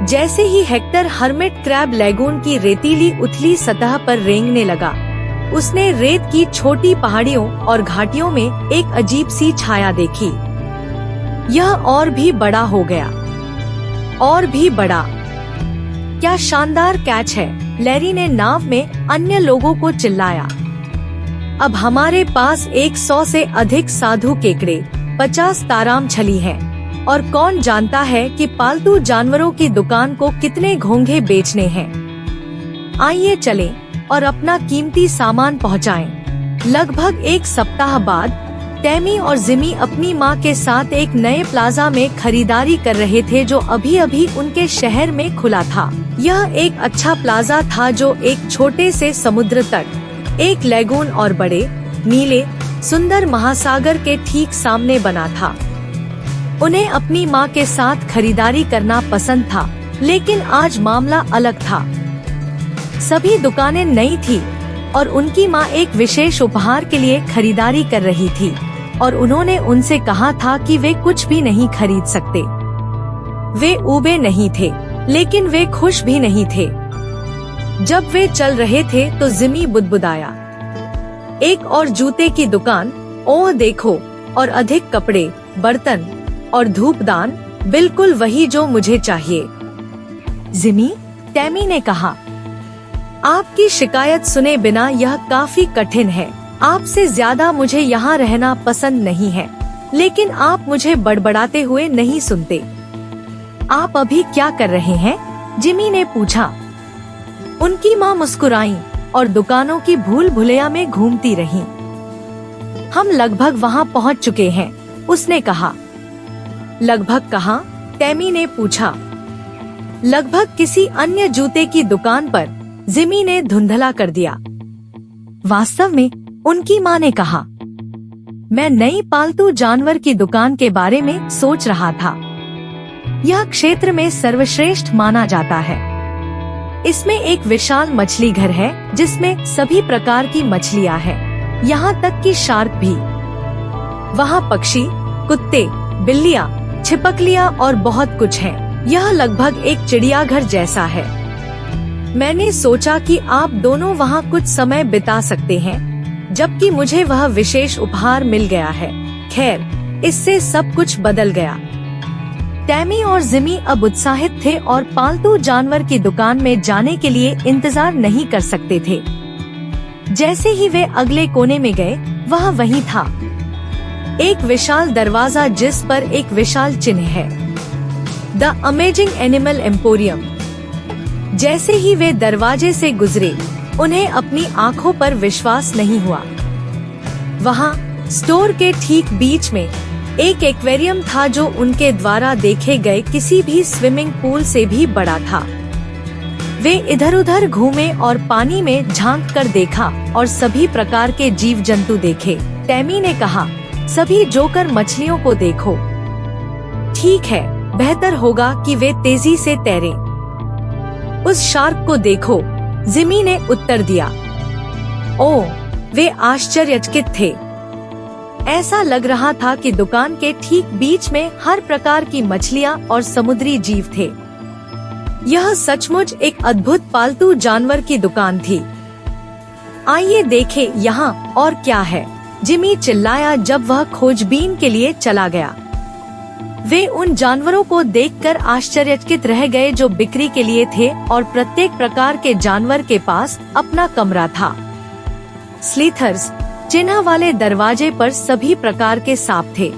जैसे ही Hector hermit crab lagoon की रेतीली उथली सतह पर रेंगने लगा, उसने रेत की छोटी पहाड़ियों और घाटियों में एक अजीब सी छाया देखी। यह और भी बड़ा हो गया, और भी बड़ा। क्या शानदार कैच है, लैरी ने नाव में अन्य लोगों को चिल्लाया। अब हमारे पास 100 से अधिक साधु केकड़े, 50 ताराम छली हैं, और कौन जानता है कि पालतू जानवरों की दुकान को कितने घोंघे बेचने हैं। आइए चलें और अपना कीमती सामान पहुंचाएं। लगभग एक सप्ताह बाद टैमी और जिमी अपनी मां के साथ एक नए प्लाजा में खरीदारी कर रहे थे जो अभी अभी उनके शहर में खुला था। यह एक अच्छा प्लाजा था जो एक छोटे से समुद्र तट, एक लैगून और बड़े नीले सुंदर महासागर के ठीक सामने बना था। उन्हें अपनी मां के साथ खरीदारी करना पसंद था, लेकिन आज मामला अलग था। सभी दुकानें नई थी और उनकी मां एक विशेष उपहार के लिए खरीदारी कर रही थी, और उन्होंने उनसे कहा था कि वे कुछ भी नहीं खरीद सकते। वे ऊबे नहीं थे, लेकिन वे खुश भी नहीं थे। जब वे चल रहे थे तो जिमी बुदबुदाया, एक और जूते की दुकान, ओह देखो, और अधिक कपड़े, बर्तन और धूपदान, बिल्कुल वही जो मुझे चाहिए। जिमी, टैमी ने कहा, आपकी शिकायत सुने बिना यह काफी कठिन है। आपसे ज्यादा मुझे यहाँ रहना पसंद नहीं है, लेकिन आप मुझे बड़बड़ाते हुए नहीं सुनते। आप अभी क्या कर रहे हैं? जिमी ने पूछा। उनकी माँ मुस्कुराई और दुकानों की भूल भुलैया में घूमती रहीं। हम लगभग वहाँ पहुँच चुके हैं, उसने कहा। लगभग कहाँ? टैमी ने पूछा। लगभग किसी अन्य जूते की दुकान पर, जिमी ने धुंधला कर दिया। वास्तव में, उनकी माँ ने कहा, मैं नई पालतू जानवर की दुकान के बारे में सोच रहा था। यह क्षेत्र में सर्वश्रेष्ठ माना जाता है। इसमें एक विशाल मछली घर है जिसमें सभी प्रकार की मछलियाँ हैं, यहाँ तक कि शार्क भी। वहाँ पक्षी, कुत्ते, बिल्लियाँ, छिपकलियाँ और बहुत कुछ है। यह लगभग एक चिड़ियाघर जैसा है। मैंने सोचा कि आप दोनों वहाँ कुछ समय बिता सकते हैं, जबकि मुझे वह विशेष उपहार मिल गया है। खैर, इससे सब कुछ बदल गया। टैमी और जिमी अब उत्साहित थे और पालतू जानवर की दुकान में जाने के लिए इंतजार नहीं कर सकते थे। जैसे ही वे अगले कोने में गए, वह वहीं था। एक विशाल दरवाजा जिस पर एक विशाल चिन्ह है, द अमेजिंग एनिमल एम्पोरियम। जैसे ही वे दरवाजे से गुजरे, उन्हें अपनी आंखों पर विश्वास नहीं हुआ। वहाँ स्टोर के ठीक बीच में एक एक्वेरियम था जो उनके द्वारा देखे गए किसी भी स्विमिंग पूल से भी बड़ा था। वे इधर उधर घूमे और पानी में झांक कर देखा और सभी प्रकार के जीव जंतु देखे। टैमी ने कहा, सभी जोकर मछलियों को देखो। ठीक है, बेहतर होगा कि वे तेजी से तैरें। उस शार्क को देखो, जिमी ने उत्तर दिया। ओह, वे आश्चर्यचकित थे। ऐसा लग रहा था कि दुकान के ठीक बीच में हर प्रकार की मछलियाँ और समुद्री जीव थे। यह सचमुच एक अद्भुत पालतू जानवर की दुकान थी। आइए देखें यहाँ और क्या है, जिमी चिल्लाया जब वह खोजबीन के लिए चला गया। वे उन जानवरों को देखकर आश्चर्यचकित रह गए जो बिक्री के लिए थे, और प्रत्येक प्रकार के जानवर के पास अपना कमरा था। स्लीथर्स चिन्ह वाले दरवाजे पर सभी प्रकार के सांप थे।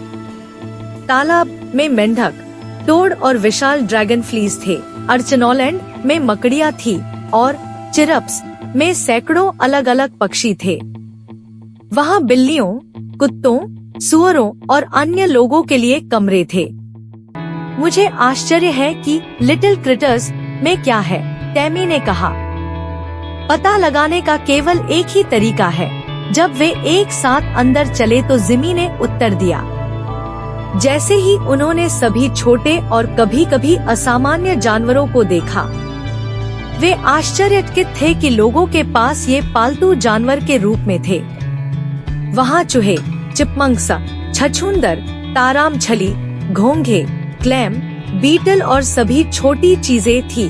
तालाब में मेंढक, टोड और विशाल ड्रैगन फ्लीस थे। अर्चनोलैंड में मकड़ियाँ थी और चिरप्स में सैकड़ों अलग अलग पक्षी थे। वहाँ बिल्लियों, कुत्तों, सुअरों और अन्य लोगों के लिए कमरे थे। मुझे आश्चर्य है कि लिटिल क्रिटर्स में क्या है, टैमी ने कहा। पता लगाने का केवल एक ही तरीका है। जब वे एक साथ अंदर चले तो जिमी ने उत्तर दिया। जैसे ही उन्होंने सभी छोटे और कभी कभी असामान्य जानवरों को देखा, वे आश्चर्यचकित थे कि लोगों के पास ये पालतू जानवर के रूप में थे। वहाँ चूहे, चिपमंग्स, छछूंदर, ताराम छली, घोंघे, क्लैम, बीटल और सभी छोटी चीजें थी।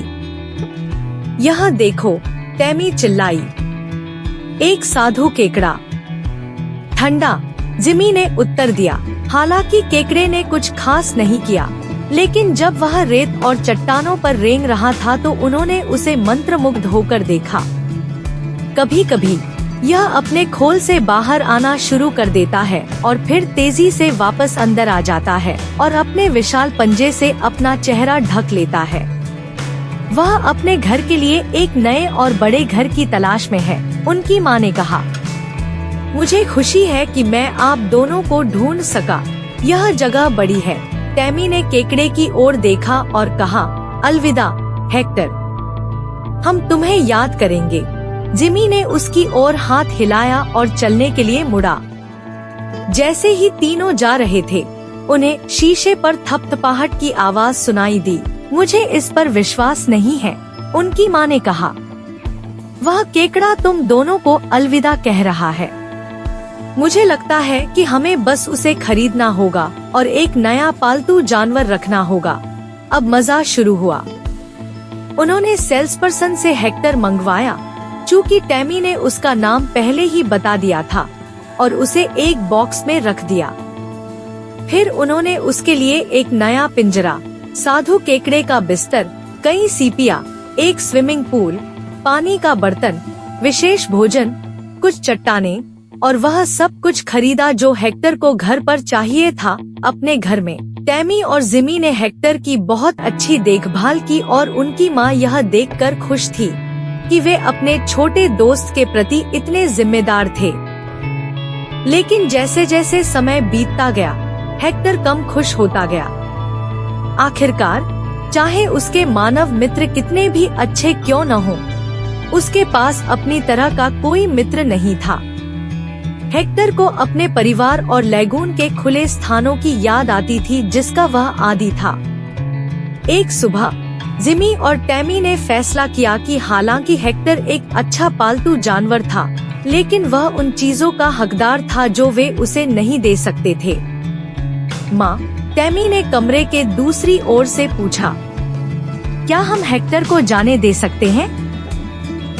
यहाँ देखो, टैमी चिल्लाई। एक साधु केकड़ा। ठंडा, जिमी ने उत्तर दिया। हालांकि केकड़े ने कुछ खास नहीं किया, लेकिन जब वह रेत और चट्टानों पर रेंग रहा था तो उन्होंने उसे मंत्रमुग्ध होकर देखा। कभी कभी यह अपने खोल से बाहर आना शुरू कर देता है और फिर तेजी से वापस अंदर आ जाता है और अपने विशाल पंजे से अपना चेहरा ढक लेता है। वह अपने घर के लिए एक नए और बड़े घर की तलाश में है, उनकी माँ ने कहा। मुझे खुशी है कि मैं आप दोनों को ढूंढ सका। यह जगह बड़ी है। टैमी ने केकड़े की ओर देखा और कहा, अलविदा हेक्टर, हम तुम्हें याद करेंगे। जिमी ने उसकी ओर हाथ हिलाया और चलने के लिए मुड़ा। जैसे ही तीनों जा रहे थे, उन्हें शीशे पर थपथपाहट की आवाज सुनाई दी। मुझे इस पर विश्वास नहीं है, उनकी माँ ने कहा। वह केकड़ा तुम दोनों को अलविदा कह रहा है। मुझे लगता है कि हमें बस उसे खरीदना होगा और एक नया पालतू जानवर रखना होगा। अब मजा शुरू हुआ। उन्होंने सेल्सपर्सन से हेक्टर मंगवाया, चूँकि टैमी ने उसका नाम पहले ही बता दिया था, और उसे एक बॉक्स में रख दिया। फिर उन्होंने उसके लिए एक नया पिंजरा, साधु केकड़े का बिस्तर, कई सीपिया, एक स्विमिंग पूल, पानी का बर्तन, विशेष भोजन, कुछ चट्टाने और वह सब कुछ खरीदा जो हेक्टर को घर पर चाहिए था। अपने घर में टैमी और जिमी ने हेक्टर की बहुत अच्छी देखभाल की और उनकी माँ यह देखकर खुश थी कि वे अपने छोटे दोस्त के प्रति इतने जिम्मेदार थे। लेकिन जैसे जैसे समय बीतता गया, हेक्टर कम खुश होता गया। आखिरकार, चाहे उसके मानव मित्र कितने भी अच्छे क्यों न हो, उसके पास अपनी तरह का कोई मित्र नहीं था। हेक्टर को अपने परिवार और लैगून के खुले स्थानों की याद आती थी जिसका वह आदी था। एक सुबह जिमी और टैमी ने फैसला किया कि हालांकि हेक्टर एक अच्छा पालतू जानवर था, लेकिन वह उन चीजों का हकदार था जो वे उसे नहीं दे सकते थे। माँ, टैमी ने कमरे के दूसरी ओर से पूछा, क्या हम हेक्टर को जाने दे सकते हैं?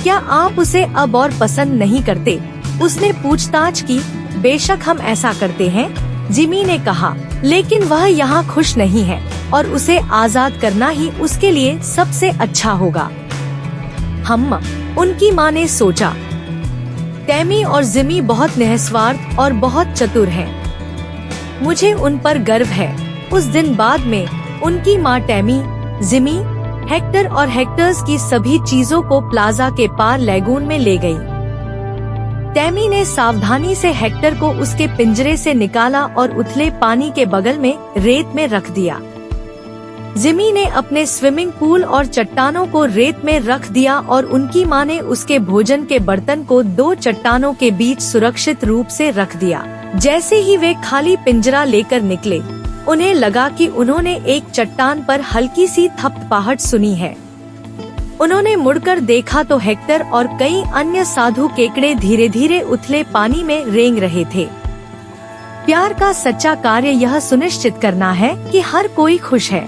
क्या आप उसे अब और पसंद नहीं करते? उसने पूछताछ की। बेशक हम ऐसा करते हैं, जिमी ने कहा, लेकिन वह यहाँ खुश नहीं है और उसे आजाद करना ही उसके लिए सबसे अच्छा होगा। उनकी माँ ने सोचा, टैमी और जिमी बहुत निस्वार्थ और बहुत चतुर हैं। मुझे उन पर गर्व है। उस दिन बाद में उनकी माँ टैमी, जिमी, हेक्टर और हेक्टर्स की सभी चीजों को प्लाजा के पार लैगून में ले गई। टैमी ने सावधानी से हेक्टर को उसके पिंजरे से निकाला और उथले पानी के बगल में रेत में रख दिया। जिमी ने अपने स्विमिंग पूल और चट्टानों को रेत में रख दिया और उनकी माँ ने उसके भोजन के बर्तन को 2 चट्टानों के बीच सुरक्षित रूप से रख दिया। जैसे ही वे खाली पिंजरा लेकर निकले, उन्हें लगा कि उन्होंने एक चट्टान पर हल्की सी थपथपाहट सुनी है। उन्होंने मुड़कर देखा तो हेक्टर और कई अन्य साधु केकड़े धीरे धीरे उथले पानी में रेंग रहे थे। प्यार का सच्चा कार्य यह सुनिश्चित करना है कि हर कोई खुश है।